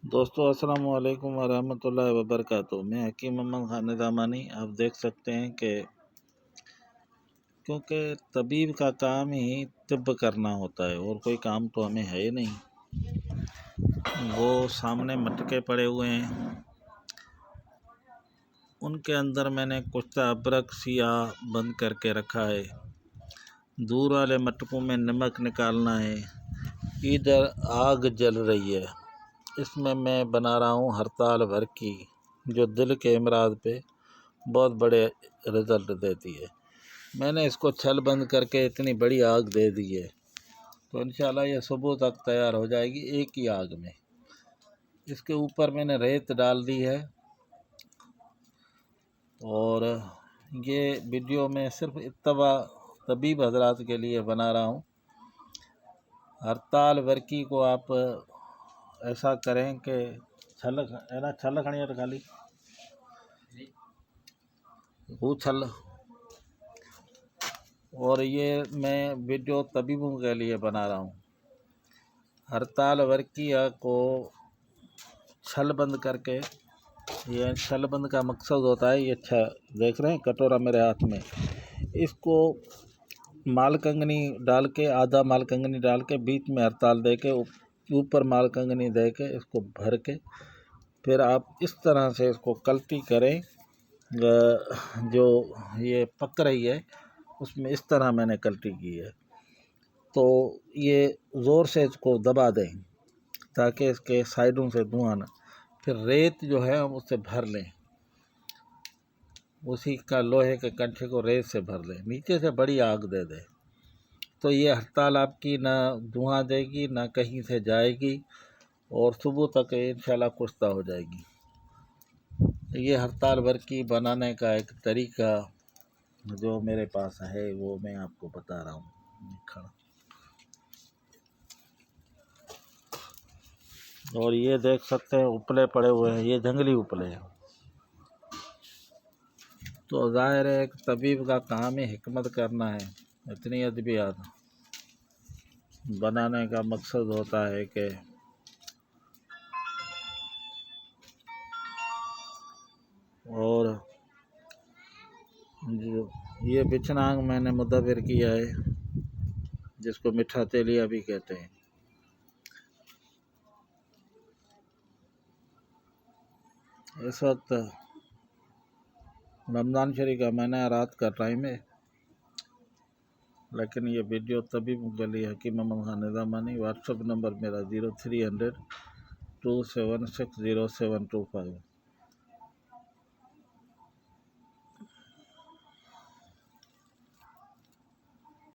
दोस्तों अस्सलाम वालेकुम वरहमतुल्लाहि वबरकातुहू। मैं हकीम मोहम्मद खान दामानी। आप देख सकते हैं कि क्योंकि तबीब का काम ही तिब्ब करना होता है और कोई काम तो हमें है ही नहीं। वो सामने मटके पड़े हुए हैं, उनके अंदर मैंने कुछ अबरक सियाह बंद करके रखा है। दूर वाले मटकों में नमक निकालना है। इधर आग जल रही है, इसमें मैं बना रहा हूँ हड़ताल भर की, जो दिल के अमराज पे बहुत बड़े रिज़ल्ट देती है। मैंने इसको छल बंद करके इतनी बड़ी आग दे दी है, तो इंशाल्लाह ये सुबह तक तैयार हो जाएगी एक ही आग में। इसके ऊपर मैंने रेत डाल दी है और ये वीडियो मैं सिर्फ इत्तबा तबीब हजरात के लिए बना रहा हूँ। हड़ताल वर्की को आप ऐसा करें कि छल है ना, छल खड़ी है खाली वो छल। और ये मैं वीडियो तबीबों के लिए बना रहा हूँ। हड़ताल वर्किया को छल बंद करके, ये छल बंद का मकसद होता है, ये देख रहे हैं कटोरा मेरे हाथ में, इसको मालकंगनी डाल के, आधा मालकंगनी डाल के बीच में हड़ताल दे के, ऊपर मालकंगनी दे के इसको भर के, फिर आप इस तरह से इसको कल्टी करें। जो ये पक रही है उसमें इस तरह मैंने कल्टी की है, तो ये ज़ोर से इसको दबा दें ताकि इसके साइडों से धुआं ना। फिर रेत जो है हम उससे भर लें, उसी का लोहे के कंठे को रेत से भर लें, नीचे से बड़ी आग दे दें, तो ये हड़ताल आपकी ना धुआं देगी ना कहीं से जाएगी और सुबह तक इंशाल्लाह कुश्ता हो जाएगी। ये हड़ताल वर्की बनाने का एक तरीका जो मेरे पास है वो मैं आपको बता रहा हूँ। और ये देख सकते हैं उपले पड़े हुए हैं, ये जंगली उपले हैं। तो जाहिर है एक तबीब का काम ही हिकमत करना है। इतनी अद्वियात बनाने का मकसद होता है कि और जो ये बिछनांग मैंने मुदब्बिर किया है, जिसको मीठा तेलिया भी कहते हैं। इस वक्त रमज़ान शरीफ का महीना, रात का टाइम है, लेकिन ये वीडियो तबीब के लिए हकीम मोहम्मद खान दामानी। व्हाट्सएप नंबर मेरा 0300 2760725।